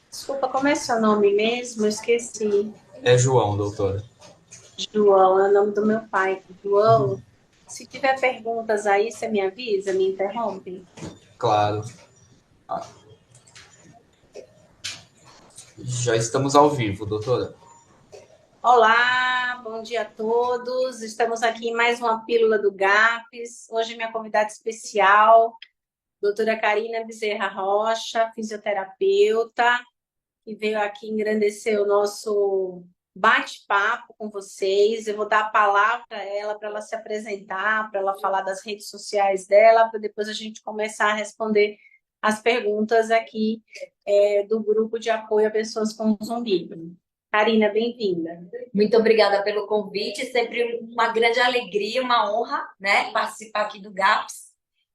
Desculpa, como é seu nome mesmo? Eu esqueci. É João, doutora. João, é o nome do meu pai. João, se tiver perguntas aí, você me avisa, me interrompe. Claro. Ah, já estamos ao vivo, doutora. Olá, bom dia a todos. Estamos aqui em mais uma Pílula do GAPS. Hoje minha convidada especial, doutora Karina Bezerra Rocha, fisioterapeuta, que veio aqui engrandecer o nosso bate-papo com vocês. Eu vou dar a palavra a ela para ela se apresentar, para ela falar das redes sociais dela, para depois a gente começar a responder as perguntas aqui do grupo de apoio a pessoas com zumbido. Karina, bem-vinda. Muito obrigada pelo convite, sempre uma grande alegria, uma honra, né, participar aqui do GAPS.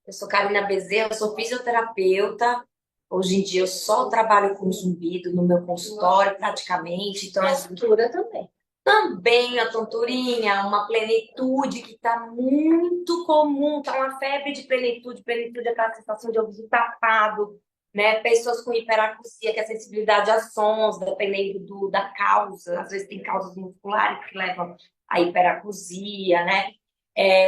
Eu sou Karina Bezerra, eu sou fisioterapeuta. Hoje em dia eu só trabalho com zumbido no meu consultório, praticamente. Então, a estrutura também. Também a tonturinha, uma plenitude que está muito comum, está uma febre de plenitude. Plenitude é aquela sensação de ouvido tapado, né? Pessoas com hiperacusia, que é a sensibilidade a sons, dependendo da causa. Às vezes tem causas musculares que levam à hiperacusia, né?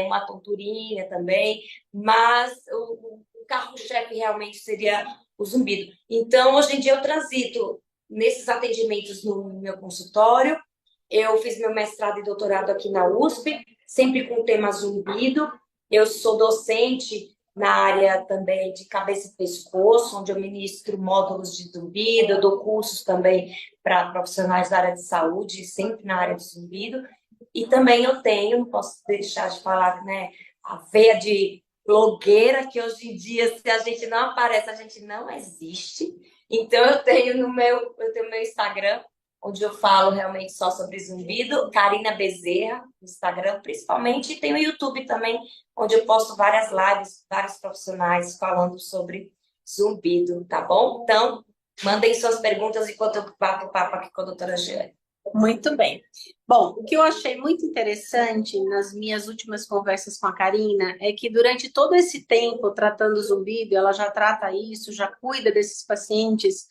Uma tonturinha também, mas o carro-chefe realmente seria o zumbido. Então, hoje em dia, eu transito nesses atendimentos no meu consultório. Eu fiz meu mestrado e doutorado aqui na USP, sempre com o tema zumbido. Eu sou docente na área também de cabeça e pescoço, onde eu ministro módulos de zumbido, eu dou cursos também para profissionais da área de saúde, sempre na área de zumbido. E também eu tenho, não posso deixar de falar, né, a veia de blogueira, que hoje em dia, se a gente não aparece, a gente não existe. Então, eu tenho meu Instagram, onde eu falo realmente só sobre zumbido, Karina Bezerra, no Instagram principalmente, e tem o YouTube também, onde eu posto várias lives, vários profissionais falando sobre zumbido, tá bom? Então, mandem suas perguntas enquanto eu bato papo aqui com a doutora Jeane. Muito bem. Bom, o que eu achei muito interessante nas minhas últimas conversas com a Karina é que durante todo esse tempo tratando o zumbido, ela já trata isso, já cuida desses pacientes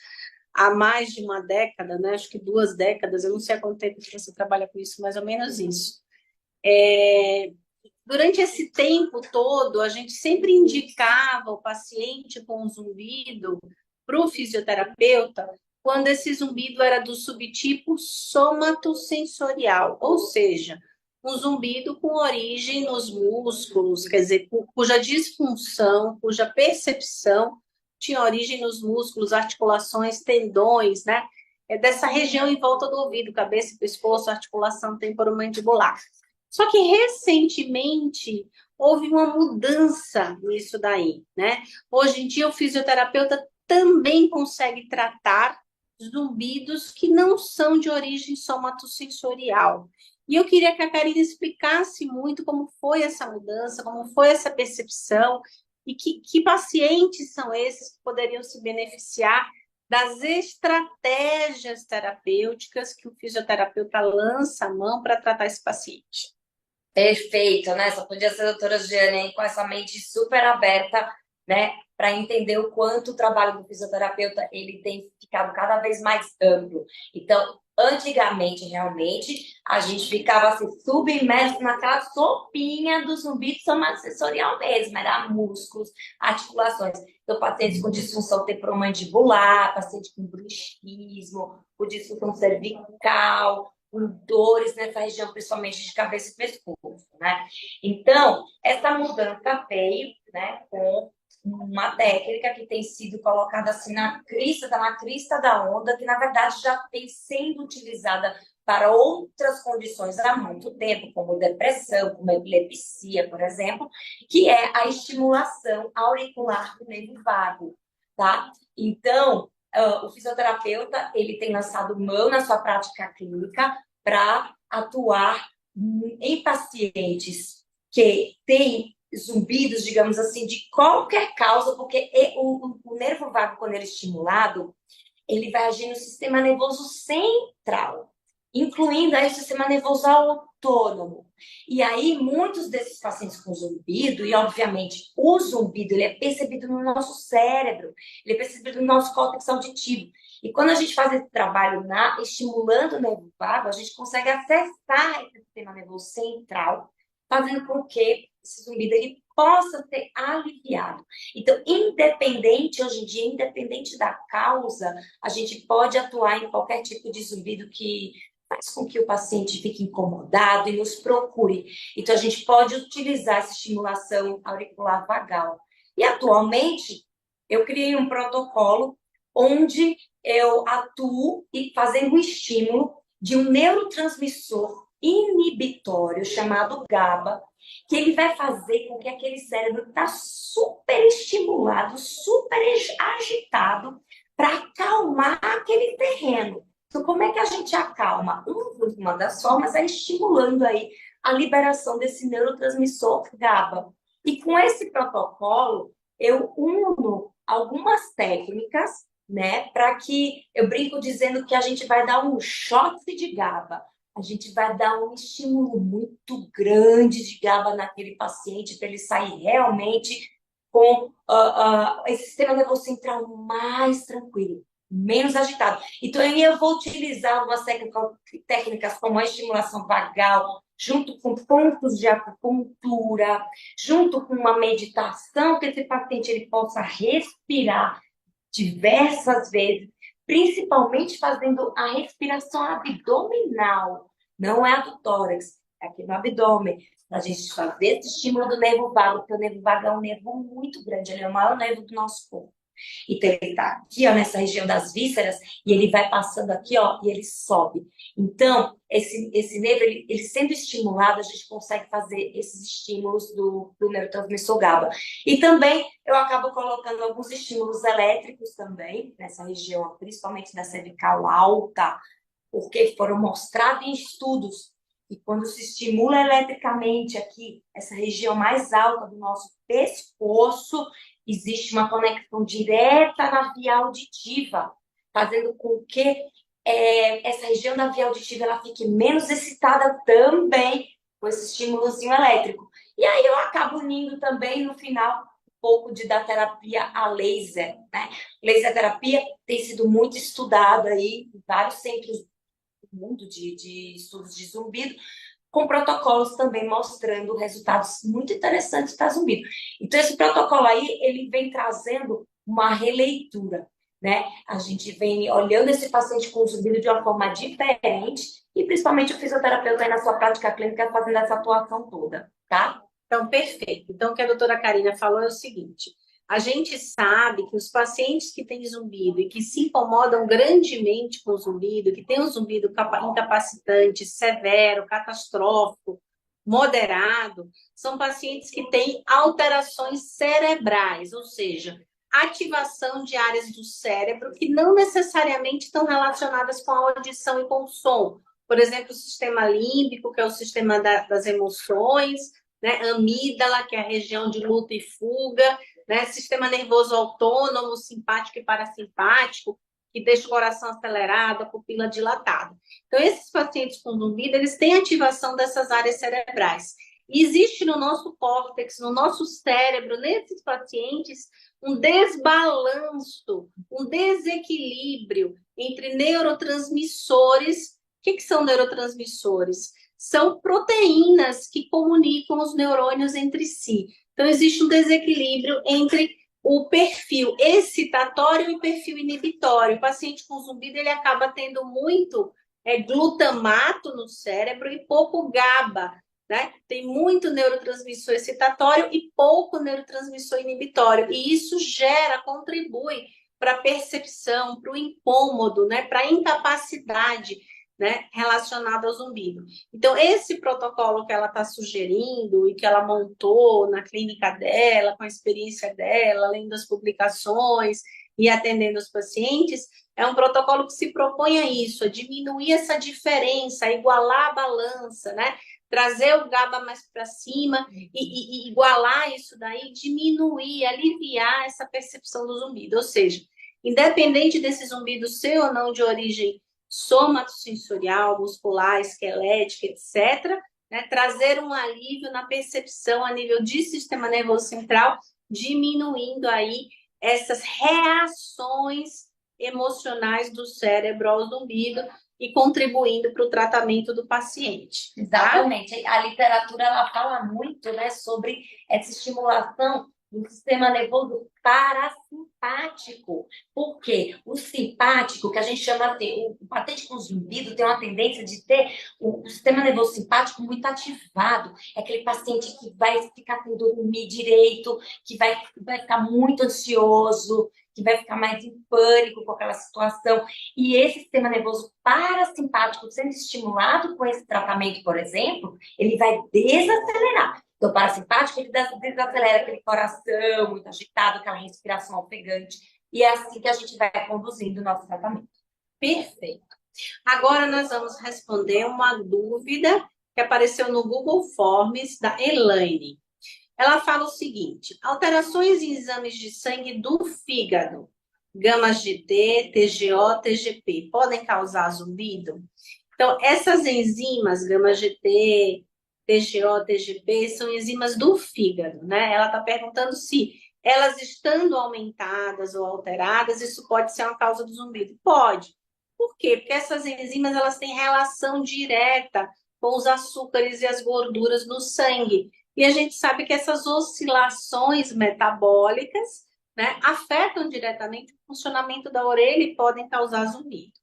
há mais de uma década, né? Acho que 2 décadas, eu não sei há quanto tempo que você trabalha com isso, mais ou menos isso. Durante esse tempo todo, a gente sempre indicava o paciente com zumbido para o fisioterapeuta quando esse zumbido era do subtipo somatosensorial, ou seja, um zumbido com origem nos músculos, quer dizer, cuja disfunção, cuja percepção tinha origem nos músculos, articulações, tendões, né? É dessa região em volta do ouvido, cabeça, pescoço, articulação temporomandibular. Só que recentemente houve uma mudança nisso daí, né? Hoje em dia o fisioterapeuta também consegue tratar zumbidos que não são de origem somatosensorial. E eu queria que a Karina explicasse muito como foi essa mudança, como foi essa percepção e que pacientes são esses que poderiam se beneficiar das estratégias terapêuticas que o fisioterapeuta lança a mão para tratar esse paciente. Perfeito, né? Só podia ser a doutora Jeane aí com essa mente super aberta, né? Para entender o quanto o trabalho do fisioterapeuta ele tem ficado cada vez mais amplo. Então, antigamente, realmente, a gente ficava assim, submerso naquela sopinha do zumbido somatosensorial mesmo, era músculos, articulações. Então, pacientes com disfunção temporomandibular, paciente com bruxismo, com disfunção cervical, com dores nessa região, principalmente de cabeça e pescoço, né? Então, essa mudança veio, né, com uma técnica que tem sido colocada assim na crista da onda, que na verdade já vem sendo utilizada para outras condições há muito tempo, como depressão, como epilepsia, por exemplo, que é a estimulação auricular do nervo vago, tá? Então, o fisioterapeuta ele tem lançado mão na sua prática clínica para atuar em pacientes que têm zumbidos, digamos assim, de qualquer causa, porque o nervo vago, quando ele é estimulado, ele vai agir no sistema nervoso central. incluindo aí o sistema nervoso autônomo. E aí, muitos desses pacientes com zumbido, e obviamente o zumbido, ele é percebido no nosso cérebro, ele é percebido no nosso córtex auditivo. E quando a gente faz esse trabalho estimulando o nervo vago, a gente consegue acessar esse sistema nervoso central, fazendo com que esse zumbido ele possa ser aliviado. Então, independente, hoje em dia, independente da causa, a gente pode atuar em qualquer tipo de zumbido que faz com que o paciente fique incomodado e nos procure. Então, a gente pode utilizar essa estimulação auricular vagal. E, atualmente, eu criei um protocolo onde eu atuo e fazendo um estímulo de um neurotransmissor inibitório chamado GABA, que ele vai fazer com que aquele cérebro está super estimulado, super agitado, para acalmar aquele terreno. Então, como é que a gente acalma? Uma das formas é estimulando aí a liberação desse neurotransmissor GABA. E com esse protocolo, eu uno algumas técnicas, né, para que eu brinco dizendo que a gente vai dar um shot de GABA. A gente vai dar um estímulo muito grande de GABA naquele paciente para ele sair realmente com esse sistema nervoso central mais tranquilo, menos agitado. Então, eu vou utilizar algumas técnicas como a estimulação vagal, junto com pontos de acupuntura, junto com uma meditação, que esse paciente ele possa respirar diversas vezes, principalmente fazendo a respiração abdominal, não é a do tórax, é aqui no abdômen, a gente fazer esse estímulo do nervo vago, porque o nervo vago é um nervo muito grande, ele é o maior nervo do nosso corpo. Então, ele está aqui, ó, nessa região das vísceras, e ele vai passando aqui, ó, e ele sobe. Então, esse nervo, ele sendo estimulado, a gente consegue fazer esses estímulos do neurotransmissor GABA. E também, eu acabo colocando alguns estímulos elétricos também, nessa região, principalmente da cervical alta, porque foram mostrados em estudos que quando se estimula eletricamente aqui, essa região mais alta do nosso pescoço, existe uma conexão direta na via auditiva, fazendo com que essa região da via auditiva ela fique menos excitada também com esse estímulozinho elétrico. E aí eu acabo unindo também, no final, um pouco da terapia a laser, né? Laser terapia tem sido muito estudada aí em vários centros do mundo de estudos de zumbido, com protocolos também mostrando resultados muito interessantes para zumbido. Então, esse protocolo aí, ele vem trazendo uma releitura, né? A gente vem olhando esse paciente com zumbido de uma forma diferente e, principalmente, o fisioterapeuta aí na sua prática clínica fazendo essa atuação toda, tá? Então, perfeito. Então, o que a doutora Karina falou é o seguinte: a gente sabe que os pacientes que têm zumbido e que se incomodam grandemente com o zumbido, que tem um zumbido incapacitante, severo, catastrófico, moderado, são pacientes que têm alterações cerebrais, ou seja, ativação de áreas do cérebro que não necessariamente estão relacionadas com a audição e com o som. Por exemplo, o sistema límbico, que é o sistema das emoções, né? Amígdala, que é a região de luta e fuga, né? Sistema nervoso autônomo, simpático e parasimpático, que deixa o coração acelerado, a pupila dilatada. Então, esses pacientes com zumbido, eles têm ativação dessas áreas cerebrais. E existe no nosso córtex, no nosso cérebro, nesses pacientes, um desbalanço, um desequilíbrio entre neurotransmissores. O que são neurotransmissores? São proteínas que comunicam os neurônios entre si. Então, existe um desequilíbrio entre o perfil excitatório e o perfil inibitório. O paciente com zumbido, ele acaba tendo muito glutamato no cérebro e pouco GABA, né? Tem muito neurotransmissor excitatório e pouco neurotransmissor inibitório. E isso contribui para a percepção, para o incômodo, né? Para a incapacidade, né, relacionado ao zumbido. Então, esse protocolo que ela está sugerindo e que ela montou na clínica dela, com a experiência dela, lendo as publicações e atendendo os pacientes, é um protocolo que se propõe a isso, a diminuir essa diferença, a igualar a balança, né? Trazer o GABA mais para cima e igualar isso daí, diminuir, aliviar essa percepção do zumbido. Ou seja, independente desse zumbido ser ou não de origem somatosensorial, muscular, esquelética, etc., né? Trazer um alívio na percepção a nível de sistema nervoso central, diminuindo aí essas reações emocionais do cérebro ao zumbido e contribuindo para o tratamento do paciente. Tá? Exatamente. A literatura ela fala muito, né, sobre essa estimulação do sistema nervoso parasimpático. Por quê? O simpático, que a gente chama de o paciente com zumbido, tem uma tendência de ter o sistema nervoso simpático muito ativado. É aquele paciente que vai ficar sem dormir direito, que vai ficar muito ansioso, que vai ficar mais em pânico com aquela situação. E esse sistema nervoso parasimpático sendo estimulado com esse tratamento, por exemplo, ele vai desacelerar. Então, o parasimpático, ele desacelera aquele coração muito agitado, aquela respiração ofegante. E é assim que a gente vai conduzindo o nosso tratamento. Perfeito. Agora nós vamos responder uma dúvida que apareceu no Google Forms da Elaine. Ela fala o seguinte: alterações em exames de sangue do fígado, gama-GT, TGO, TGP, podem causar zumbido? Então, essas enzimas, gama-GT, TGO, TGP, são enzimas do fígado, né? Ela está perguntando se elas estando aumentadas ou alteradas, isso pode ser uma causa do zumbido. Pode. Por quê? Porque essas enzimas, elas têm relação direta com os açúcares e as gorduras no sangue. E a gente sabe que essas oscilações metabólicas, né, afetam diretamente o funcionamento da orelha e podem causar zumbido.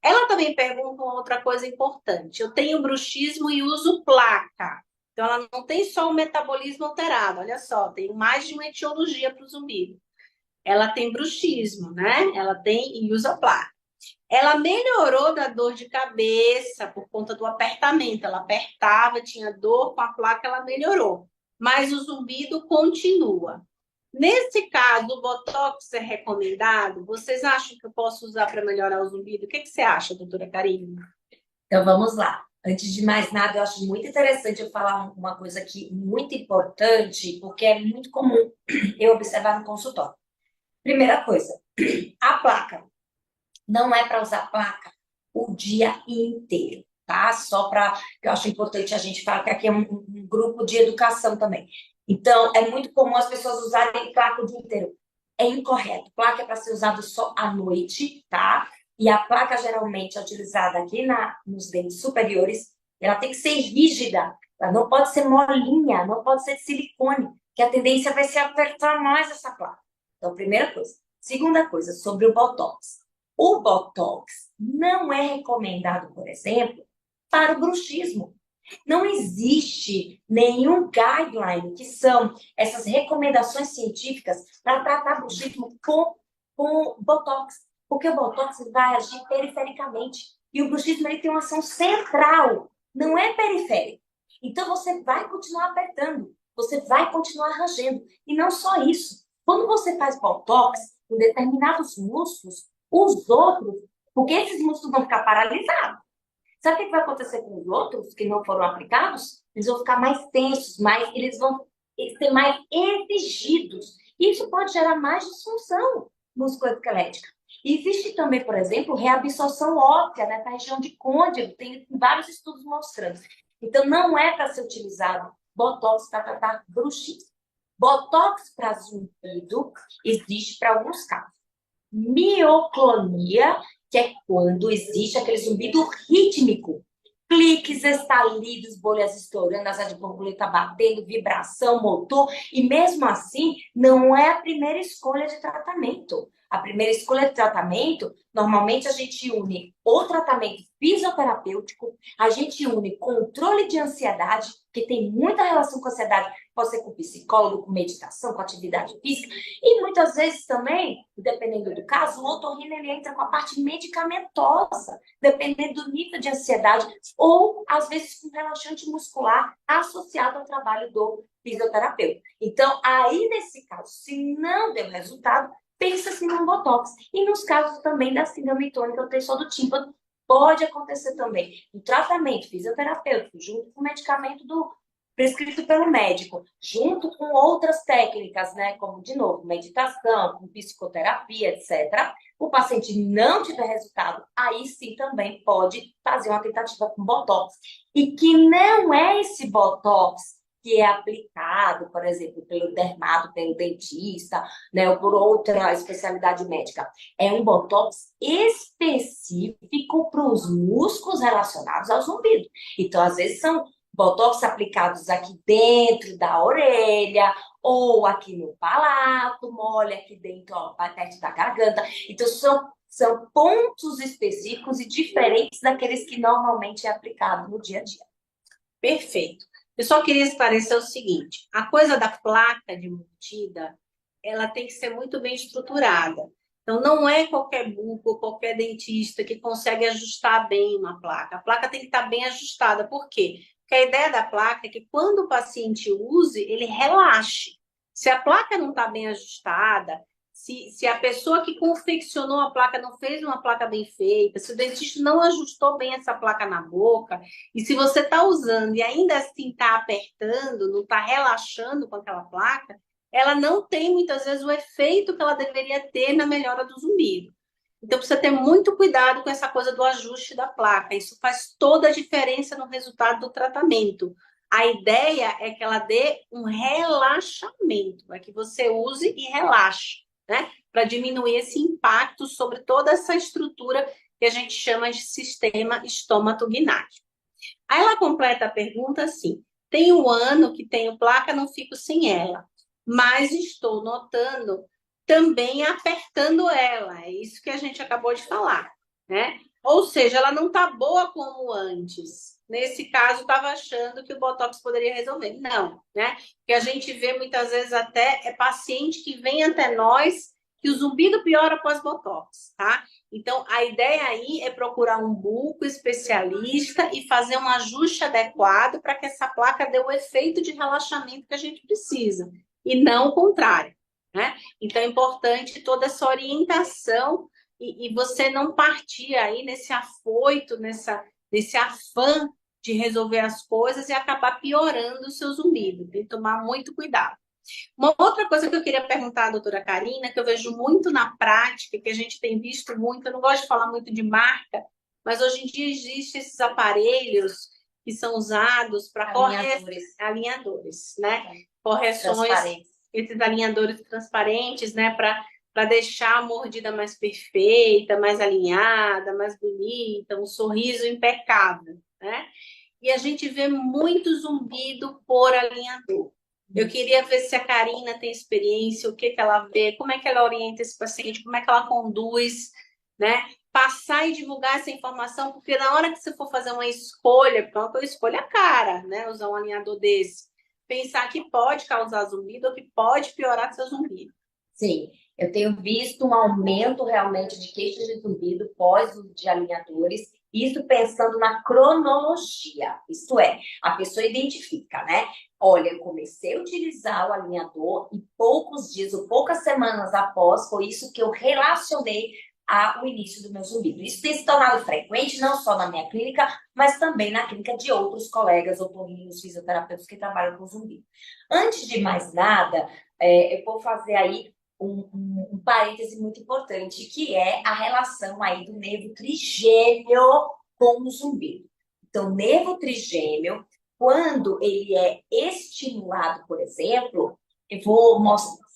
Ela também pergunta uma outra coisa importante. Eu tenho bruxismo e uso placa. Então, ela não tem só o metabolismo alterado. Olha só, tem mais de uma etiologia para o zumbido. Ela tem bruxismo, né? Ela tem e usa placa. Ela melhorou da dor de cabeça por conta do apertamento. Ela apertava, tinha dor com a placa, ela melhorou. Mas o zumbido continua. Nesse caso, o Botox é recomendado? Vocês acham que eu posso usar para melhorar o zumbido? O que você acha, doutora Karine? Então, vamos lá. Antes de mais nada, eu acho muito interessante eu falar uma coisa aqui muito importante, porque é muito comum eu observar no consultório. Primeira coisa, a placa. Não é para usar placa o dia inteiro, tá? Só para... Eu acho importante a gente falar que aqui é um grupo de educação também. Então, é muito comum as pessoas usarem placa o dia inteiro. É incorreto. Placa é para ser usada só à noite, tá? E a placa geralmente é utilizada aqui nos dentes superiores. Ela tem que ser rígida. Ela não pode ser molinha, não pode ser de silicone, que a tendência vai ser apertar mais essa placa. Então, primeira coisa. Segunda coisa, sobre o Botox. O Botox não é recomendado, por exemplo, para o bruxismo. Não existe nenhum guideline, que são essas recomendações científicas para tratar bruxismo com Botox. Porque o Botox vai agir perifericamente. E o bruxismo ele tem uma ação central, não é periférica. Então, você vai continuar apertando, você vai continuar rangendo. E não só isso. Quando você faz Botox em determinados músculos, os outros, porque esses músculos vão ficar paralisados. Sabe o que vai acontecer com os outros que não foram aplicados? Eles vão ficar mais tensos, eles vão ser mais exigidos. Isso pode gerar mais disfunção musculoesquelética. Existe também, por exemplo, reabsorção óssea nessa região de côndilo. Tem vários estudos mostrando. Então, não é para ser utilizado Botox para tratar bruxismo. Botox para zumbido existe para alguns casos. Mioclonia, que é quando existe aquele zumbido rítmico. Cliques, estalidos, bolhas estourando, asa de borboleta batendo, vibração, motor. E mesmo assim, não é a primeira escolha de tratamento. A primeira escolha de tratamento, normalmente a gente une o tratamento fisioterapêutico, a gente une controle de ansiedade, que tem muita relação com ansiedade, pode ser com psicólogo, com meditação, com atividade física, e muitas vezes também, dependendo do caso, o otorrino ele entra com a parte medicamentosa, dependendo do nível de ansiedade, ou às vezes com relaxante muscular associado ao trabalho do fisioterapeuta. Então, aí nesse caso, se não deu resultado, pensa-se num Botox. E nos casos também da síndrome tônica, o tensor do tímpano, pode acontecer também o tratamento fisioterapêutico junto com o medicamento prescrito pelo médico, junto com outras técnicas, né, como, de novo, meditação, com psicoterapia, etc., o paciente não tiver resultado, aí sim também pode fazer uma tentativa com Botox. E que não é esse Botox que é aplicado, por exemplo, pelo dermato, pelo dentista, né, ou por outra especialidade médica. É um Botox específico para os músculos relacionados ao zumbido. Então, às vezes, são Botox aplicados aqui dentro da orelha, ou aqui no palato, mole aqui dentro, ó, perto da garganta. Então, são pontos específicos e diferentes daqueles que normalmente é aplicado no dia a dia. Perfeito. Eu só queria esclarecer o seguinte: a coisa da placa de embutida, ela tem que ser muito bem estruturada. Então, não é qualquer buco, qualquer dentista que consegue ajustar bem uma placa. A placa tem que estar bem ajustada. Por quê? Porque a ideia da placa é que quando o paciente use, ele relaxe. Se a placa não está bem ajustada, se a pessoa que confeccionou a placa não fez uma placa bem feita, se o dentista não ajustou bem essa placa na boca, e se você está usando e ainda assim está apertando, não está relaxando com aquela placa, ela não tem muitas vezes o efeito que ela deveria ter na melhora do zumbido. Então precisa ter muito cuidado com essa coisa do ajuste da placa. Isso faz toda a diferença no resultado do tratamento. A ideia é que ela dê um relaxamento, é que você use e relaxe, né? Para diminuir esse impacto sobre toda essa estrutura que a gente chama de sistema estomatognático. Aí ela completa a pergunta assim: tem um ano que tenho placa, não fico sem ela, mas estou notando também apertando ela. É isso que a gente acabou de falar, né? Ou seja, ela não está boa como antes. Nesse caso, estava achando que o Botox poderia resolver. Não, né? Porque a gente vê muitas vezes até paciente que vem até nós que o zumbido piora após Botox, tá? Então, a ideia aí é procurar um buco especialista e fazer um ajuste adequado para que essa placa dê o efeito de relaxamento que a gente precisa, e não o contrário, né? Então, é importante toda essa orientação e você não partir aí nesse afoito, nesse afã de resolver as coisas e acabar piorando o seu zumbido. Tem que tomar muito cuidado. Uma outra coisa que eu queria perguntar à doutora Karina, que eu vejo muito na prática, que a gente tem visto muito, eu não gosto de falar muito de marca, mas hoje em dia existem esses aparelhos que são usados para alinhadores, né? Correções, esses alinhadores transparentes, né? Para deixar a mordida mais perfeita, mais alinhada, mais bonita, um sorriso impecável, né? E a gente vê muito zumbido por alinhador. Eu queria ver se a Karina tem experiência, o que que ela vê, como é que ela orienta esse paciente, como é que ela conduz, né? Passar e divulgar essa informação, porque na hora que você for fazer uma escolha, porque é uma escolha cara, né? Usar um alinhador desse, pensar que pode causar zumbido ou que pode piorar seu zumbido. Sim, eu tenho visto um aumento realmente de queixas de zumbido pós-uso de alinhadores, isso pensando na cronologia, isto é, a pessoa identifica, né? Olha, eu comecei a utilizar o alinhador e poucos dias ou poucas semanas após, foi isso que eu relacionei ao início do meu zumbido. Isso tem se tornado frequente, não só na minha clínica, mas também na clínica de outros colegas otorrinos, fisioterapeutas que trabalham com zumbido. Antes de mais nada, eu vou fazer aí um parêntese muito importante, que é a relação aí do nervo trigêmeo com o zumbido. Então, o nervo trigêmeo, quando ele é estimulado, por exemplo, eu vou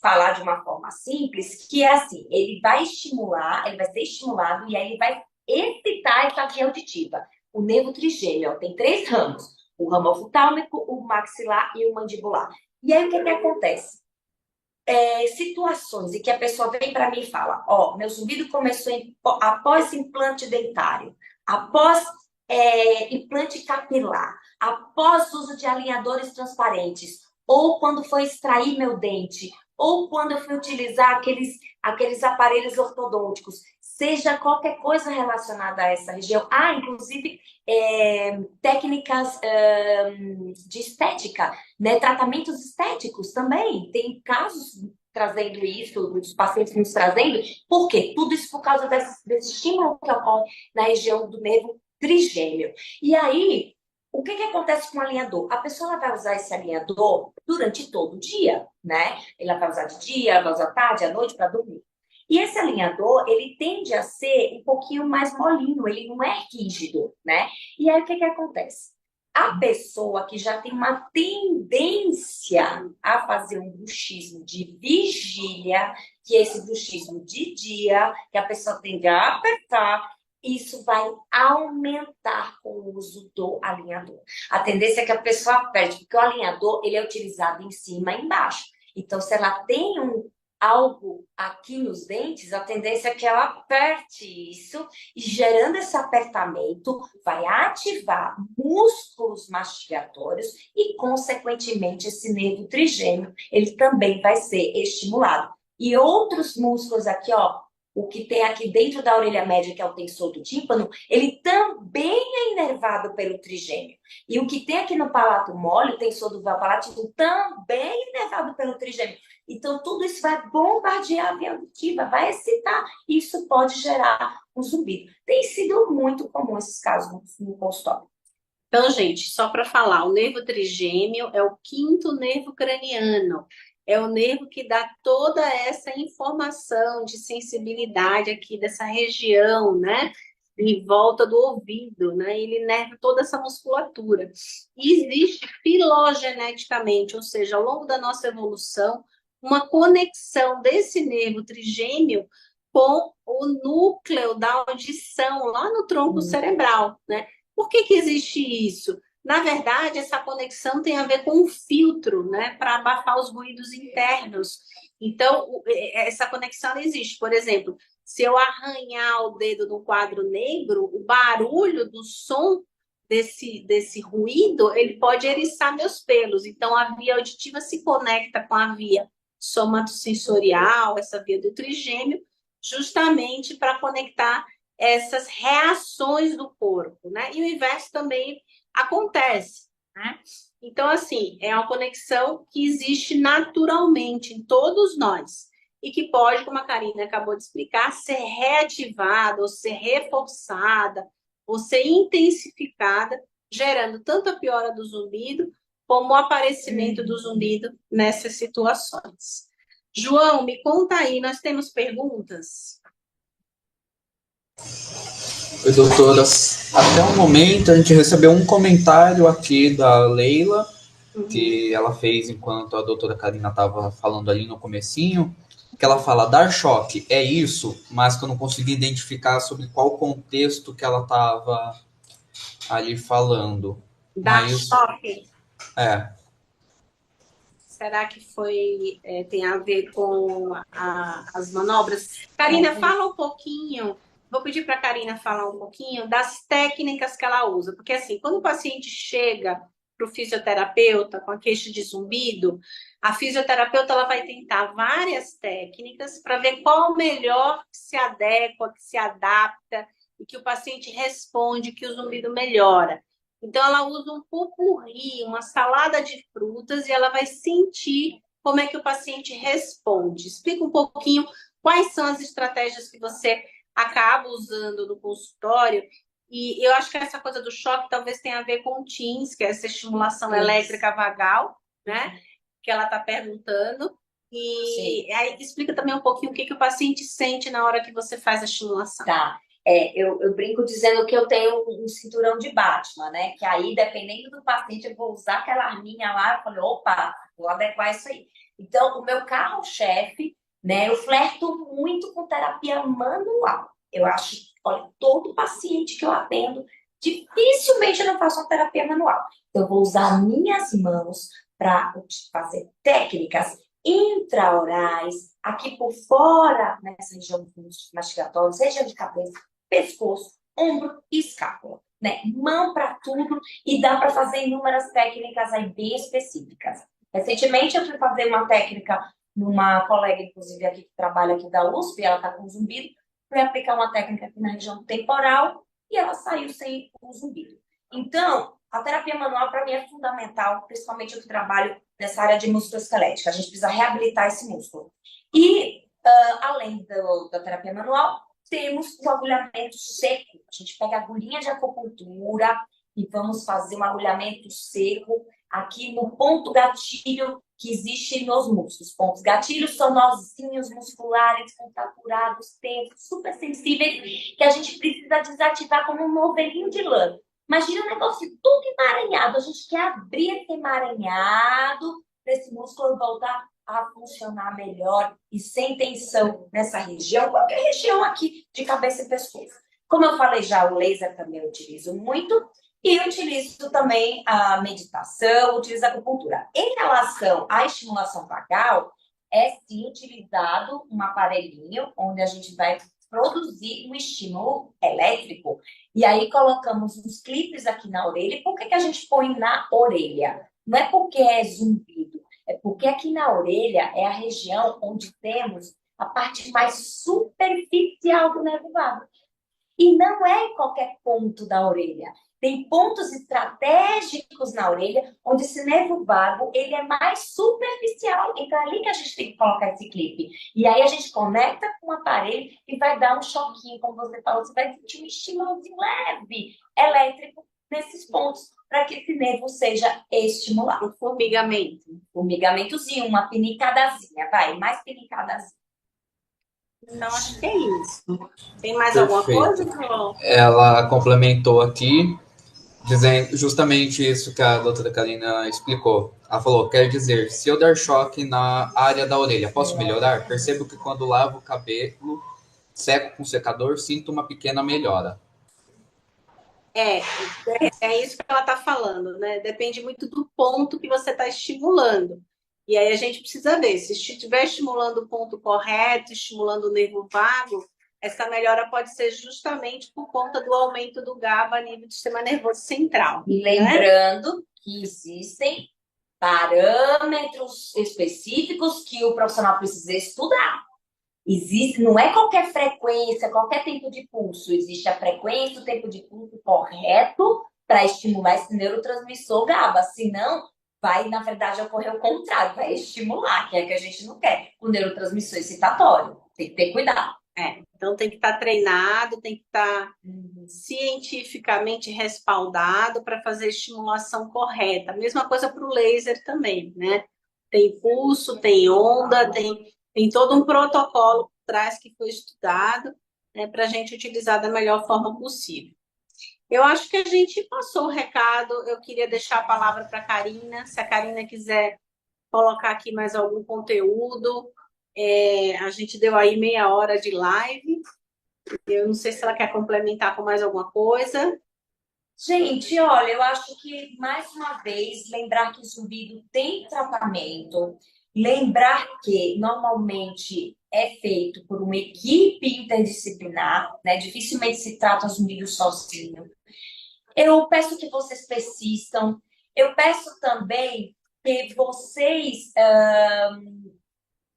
falar de uma forma simples, que é assim, ele vai estimular, ele vai ser estimulado e aí ele vai excitar essa via auditiva. O nervo trigêmeo tem 3 ramos, o ramo oftalmico, o maxilar e o mandibular. E aí, o que acontece? Situações em que a pessoa vem para mim e fala: ó, meu zumbido começou após implante dentário, após implante capilar, após uso de alinhadores transparentes, ou quando foi extrair meu dente, ou quando eu fui utilizar aqueles aparelhos ortodônticos, seja qualquer coisa relacionada a essa região. Inclusive técnicas de estética, né? Tratamentos estéticos também. Tem casos trazendo isso, os pacientes nos trazendo. Por quê? Tudo isso por causa desse estímulo que ocorre na região do nervo trigêmeo. E aí, o que acontece com o alinhador? A pessoa ela vai usar esse alinhador durante todo o dia, né? Ela vai usar de dia, ela vai usar à tarde, à noite para dormir. E esse alinhador, ele tende a ser um pouquinho mais molinho, ele não é rígido, né? E aí, o que acontece? A pessoa que já tem uma tendência a fazer um bruxismo de vigília, que é esse bruxismo de dia, que a pessoa tende a apertar, isso vai aumentar com o uso do alinhador. A tendência é que a pessoa aperte, porque o alinhador, ele é utilizado em cima e embaixo. Então, se ela tem algo aqui nos dentes, a tendência é que ela aperte isso, e gerando esse apertamento, vai ativar músculos mastigatórios e, consequentemente, esse nervo trigêmeo, ele também vai ser estimulado. E outros músculos aqui, ó, o que tem aqui dentro da orelha média, que é o tensor do tímpano, ele também é inervado pelo trigêmeo. E o que tem aqui no palato mole, o tensor do véu palatino, também é inervado pelo trigêmeo. Então, tudo isso vai bombardear a via auditiva, vai excitar, e isso pode gerar um zumbido. Tem sido muito comum esses casos no consultório. Então, gente, só para falar, o nervo trigêmeo é o quinto nervo craniano. É o nervo que dá toda essa informação de sensibilidade aqui dessa região, né? Em volta do ouvido, né? Ele inerva toda essa musculatura. E existe filogeneticamente, ou seja, ao longo da nossa evolução, uma conexão desse nervo trigêmeo com o núcleo da audição, lá no tronco cerebral, né? Por que existe isso? Na verdade, essa conexão tem a ver com um filtro, né, para abafar os ruídos internos. Então, essa conexão existe. Por exemplo, se eu arranhar o dedo no quadro negro, o barulho do som desse ruído, ele pode eriçar meus pelos. Então, a via auditiva se conecta com a via somatosensorial, essa via do trigêmeo, justamente para conectar essas reações do corpo, né? E o inverso também acontece, né? Então, assim, é uma conexão que existe naturalmente em todos nós e que pode, como a Karina acabou de explicar, ser reativada ou ser reforçada ou ser intensificada, gerando tanto a piora do zumbido como o aparecimento do zumbido nessas situações. João, me conta aí, nós temos perguntas? Oi, doutora. Até o momento, a gente recebeu um comentário aqui da Leila, que ela fez enquanto a doutora Karina estava falando ali no comecinho, que ela fala, dar choque é isso, mas que eu não consegui identificar sobre qual contexto que ela estava ali falando. Dar Mas, choque? é, Será que tem a ver com as manobras? Karina, fala um pouquinho. Vou pedir para a Karina falar um pouquinho das técnicas que ela usa. Porque, assim, quando o paciente chega para o fisioterapeuta com a queixa de zumbido, a fisioterapeuta ela vai tentar várias técnicas para ver qual o melhor que se adequa, que se adapta e que o paciente responde, que o zumbido melhora. Então, ela usa um pupurri, uma salada de frutas, e ela vai sentir como é que o paciente responde. Explica um pouquinho quais são as estratégias que você acaba usando no consultório. E eu acho que essa coisa do choque talvez tenha a ver com o TINS, que é essa estimulação elétrica vagal, né? Que ela está perguntando. E aí explica também um pouquinho o que o paciente sente na hora que você faz a estimulação. Tá. Eu brinco dizendo que eu tenho um cinturão de Batman, né? Que aí, dependendo do paciente, eu vou usar aquela arminha lá. Eu falei, opa, vou adequar isso aí. Então, o meu carro-chefe, né? Eu flerto muito com terapia manual. Eu acho, olha, todo paciente que eu atendo, dificilmente eu não faço uma terapia manual. Então, eu vou usar minhas mãos para fazer técnicas intraorais, aqui por fora, nessa região dos mastigatórios, região de cabeça, pescoço, ombro e escápula, né? Mão para tudo, e dá para fazer inúmeras técnicas aí bem específicas. Recentemente eu fui fazer uma técnica numa colega, inclusive aqui que trabalha aqui da USP, ela está com zumbido, fui aplicar uma técnica aqui na região temporal e ela saiu sem o zumbido. Então, a terapia manual para mim é fundamental, principalmente eu que trabalho nessa área de musculoesquelética. A gente precisa reabilitar esse músculo. E, além da terapia manual, temos o agulhamento seco. A gente pega a agulhinha de acupuntura e vamos fazer um agulhamento seco aqui no ponto gatilho que existe nos músculos. Pontos gatilhos são nozinhos musculares contraturados, tensos, super sensíveis, que a gente precisa desativar como um novelinho de lã. Imagina um negócio tudo emaranhado. A gente quer abrir esse emaranhado para esse músculo voltar a funcionar melhor e sem tensão nessa região, qualquer região aqui de cabeça e pescoço. Como eu falei já, o laser também eu utilizo muito e utilizo também a meditação, utilizo a acupuntura. Em relação à estimulação vagal, é sim utilizado um aparelhinho onde a gente vai produzir um estímulo elétrico e aí colocamos uns clipes aqui na orelha. Por que a gente põe na orelha? Não é porque é zumbido, é porque aqui na orelha é a região onde temos a parte mais superficial do nervo vago. E não é em qualquer ponto da orelha. Tem pontos estratégicos na orelha onde esse nervo vago ele é mais superficial. Então é ali que a gente tem que colocar esse clipe. E aí a gente conecta com o aparelho e vai dar um choquinho, como você falou, você vai sentir um estímulo leve, elétrico, nesses pontos, para que esse nervo seja estimulado. O formigamento. Formigamentozinho, uma pinicadazinha, vai, mais pinicadazinha. Então, acho que é isso. Tem mais alguma coisa, João? Ela complementou aqui, dizendo justamente isso que a doutora Karina explicou. Ela falou, quer dizer, se eu dar choque na área da orelha, posso melhorar? Percebo que quando lavo o cabelo, seco com secador, sinto uma pequena melhora. É isso que ela está falando, né? Depende muito do ponto que você está estimulando. E aí a gente precisa ver, se estiver estimulando o ponto correto, estimulando o nervo vago, essa melhora pode ser justamente por conta do aumento do GABA a nível do sistema nervoso central. E lembrando que existem parâmetros específicos que o profissional precisa estudar. Existe, não é qualquer frequência, qualquer tempo de pulso. Existe a frequência, o tempo de pulso correto para estimular esse neurotransmissor GABA. Senão, vai, na verdade, ocorrer o contrário. Vai estimular, que é que a gente não quer. O neurotransmissor excitatório. Tem que ter cuidado. Então tem que estar treinado, tem que estar cientificamente respaldado para fazer a estimulação correta. A mesma coisa para o laser também, né? Tem pulso, tem onda, tem todo um protocolo por trás que foi estudado, né, para a gente utilizar da melhor forma possível. Eu acho que a gente passou o recado. Eu queria deixar a palavra para a Karina. Se a Karina quiser colocar aqui mais algum conteúdo. A gente deu aí meia hora de live. Eu não sei se ela quer complementar com mais alguma coisa. Gente, olha, eu acho que, mais uma vez, lembrar que o zumbido tem tratamento, lembrar que normalmente é feito por uma equipe interdisciplinar, né? Dificilmente se trata zumbido sozinho. Eu peço que vocês persistam, eu peço também que vocês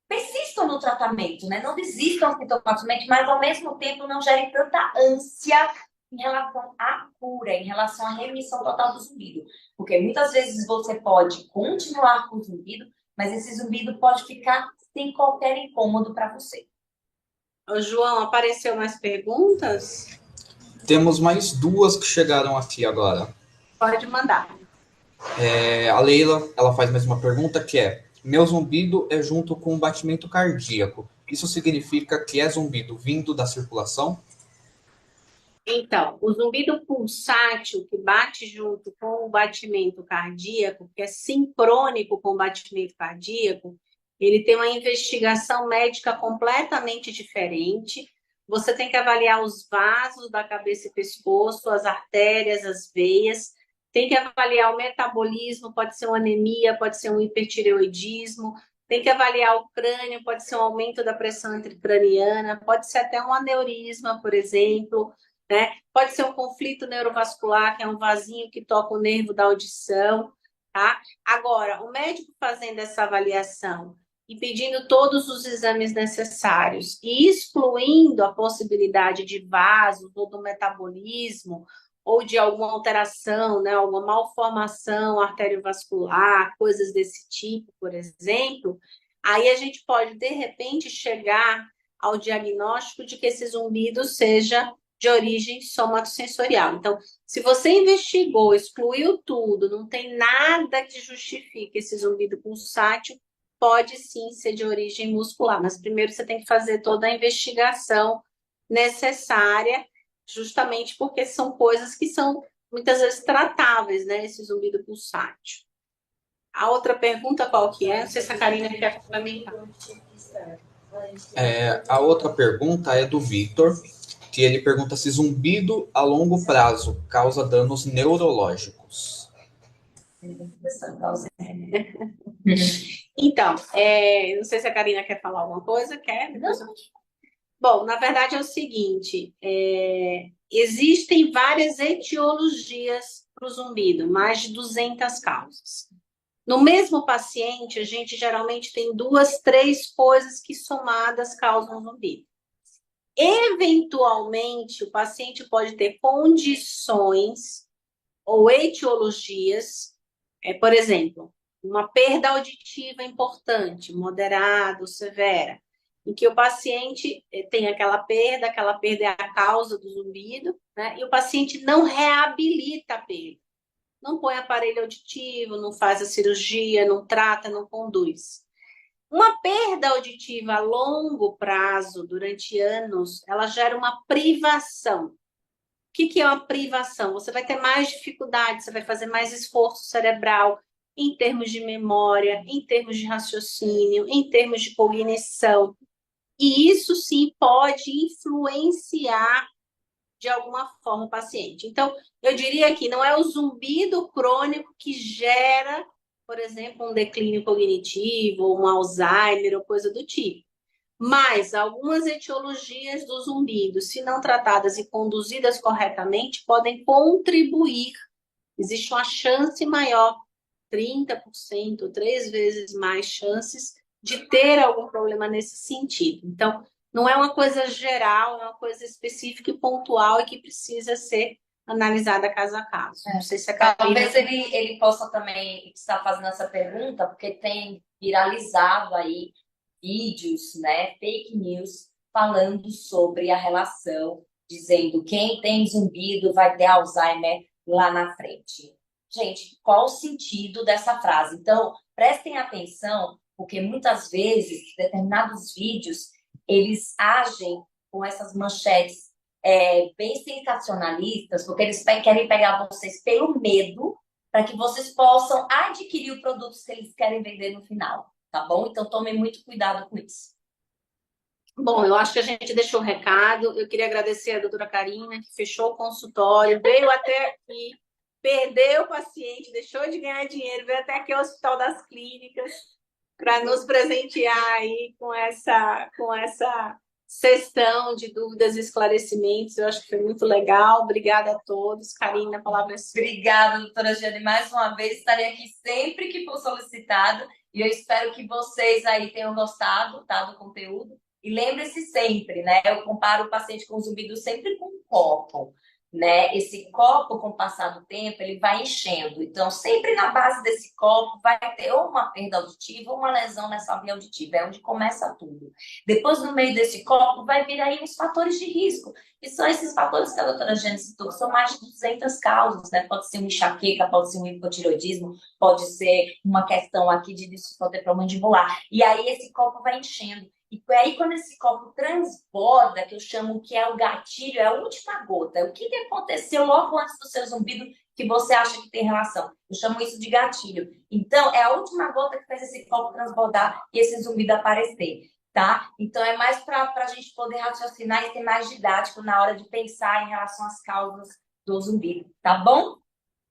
persistam no tratamento, né? Não desistam sintomaticamente, mas ao mesmo tempo não gerem tanta ânsia em relação à cura, em relação à remissão total do zumbido. Porque muitas vezes você pode continuar com o zumbido, mas esse zumbido pode ficar sem qualquer incômodo para você. Ô, João, apareceu mais perguntas? Temos mais duas que chegaram aqui agora. Pode mandar. A Leila, ela faz mais uma pergunta que é: meu zumbido é junto com o batimento cardíaco. Isso significa que é zumbido vindo da circulação? Então, o zumbido pulsátil, que bate junto com o batimento cardíaco, que é sincrônico com o batimento cardíaco, ele tem uma investigação médica completamente diferente. Você tem que avaliar os vasos da cabeça e pescoço, as artérias, as veias, tem que avaliar o metabolismo, pode ser uma anemia, pode ser um hipertireoidismo, tem que avaliar o crânio, pode ser um aumento da pressão intracraniana, pode ser até um aneurisma, por exemplo, né? Pode ser um conflito neurovascular, que é um vasinho que toca o nervo da audição, tá? Agora, o médico fazendo essa avaliação e pedindo todos os exames necessários e excluindo a possibilidade de vasos ou do metabolismo ou de alguma alteração, né, alguma malformação arteriovascular, coisas desse tipo, por exemplo, aí a gente pode, de repente, chegar ao diagnóstico de que esse zumbido seja de origem somatosensorial. Então, se você investigou, excluiu tudo, não tem nada que justifique esse zumbido pulsátil, pode sim ser de origem muscular, mas primeiro você tem que fazer toda a investigação necessária, justamente porque são coisas que são muitas vezes tratáveis, né? Esse zumbido pulsátil. A outra pergunta qual que é? Não sei se a Karina quer complementar. A outra pergunta é do Victor, que ele pergunta se zumbido a longo prazo causa danos neurológicos. Então, não sei se a Karina quer falar alguma coisa, quer? Bom, na verdade é o seguinte, existem várias etiologias para o zumbido, mais de 200 causas. No mesmo paciente, a gente geralmente tem 2, 3 coisas que somadas causam zumbido. Eventualmente, o paciente pode ter condições ou etiologias, por exemplo, uma perda auditiva importante, moderada ou severa, em que o paciente tem aquela perda é a causa do zumbido, né? E o paciente não reabilita a perda. Não põe aparelho auditivo, não faz a cirurgia, não trata, não conduz. Uma perda auditiva a longo prazo, durante anos, ela gera uma privação. O que é uma privação? Você vai ter mais dificuldade, você vai fazer mais esforço cerebral em termos de memória, em termos de raciocínio, em termos de cognição. E isso sim pode influenciar de alguma forma o paciente. Então, eu diria que não é o zumbido crônico que gera, por exemplo, um declínio cognitivo, ou um Alzheimer, ou coisa do tipo. Mas algumas etiologias do zumbido, se não tratadas e conduzidas corretamente, podem contribuir. Existe uma chance maior, 30%, 3 vezes mais chances de ter algum problema nesse sentido. Então, não é uma coisa geral, é uma coisa específica e pontual e que precisa ser analisada caso a caso. Não sei se a Catarina... Talvez ele possa também estar fazendo essa pergunta, porque tem viralizado aí vídeos, né, fake news, falando sobre a relação, dizendo quem tem zumbido vai ter Alzheimer lá na frente. Gente, qual o sentido dessa frase? Então, prestem atenção, porque muitas vezes determinados vídeos eles agem com essas manchetes bem sensacionalistas, porque eles querem pegar vocês pelo medo para que vocês possam adquirir os produtos que eles querem vender no final, tá bom? Então, tomem muito cuidado com isso. Bom, eu acho que a gente deixou o recado. Eu queria agradecer a doutora Karina, que fechou o consultório, veio até aqui, perdeu o paciente, deixou de ganhar dinheiro, veio até aqui ao Hospital das Clínicas para nos presentear aí com essa sessão de dúvidas e esclarecimentos. Eu acho que foi muito legal. Obrigada a todos. Karina, a palavra é sua. Obrigada, doutora Giane. Mais uma vez, estarei aqui sempre que for solicitado. E eu espero que vocês aí tenham gostado, tá, do conteúdo. E lembre-se sempre, né? Eu comparo o paciente com zumbido sempre com um copo, né? Esse copo, com o passar do tempo, ele vai enchendo. Então, sempre na base desse copo vai ter ou uma perda auditiva ou uma lesão nessa via auditiva. É onde começa tudo. Depois, no meio desse copo, vai vir aí os fatores de risco. E são esses fatores que a doutora Jane citou, que são mais de 200 causas, né? Pode ser uma enxaqueca, pode ser um hipotireoidismo, pode ser uma questão aqui de disfonia mandibular. E aí esse copo vai enchendo. E aí, quando esse copo transborda, que eu chamo que é o gatilho, é a última gota. O que aconteceu logo antes do seu zumbido que você acha que tem relação? Eu chamo isso de gatilho. Então, é a última gota que fez esse copo transbordar e esse zumbido aparecer, tá? Então, é mais para a gente poder raciocinar e ser mais didático na hora de pensar em relação às causas do zumbido, tá bom?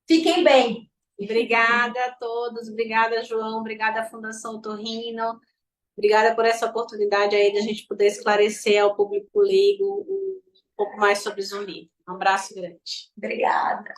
Fiquem bem! Obrigada a todos, obrigada, João, obrigada à Fundação Torrino. Obrigada por essa oportunidade aí de a gente poder esclarecer ao público leigo um pouco mais sobre zumbido. Um abraço grande. Obrigada.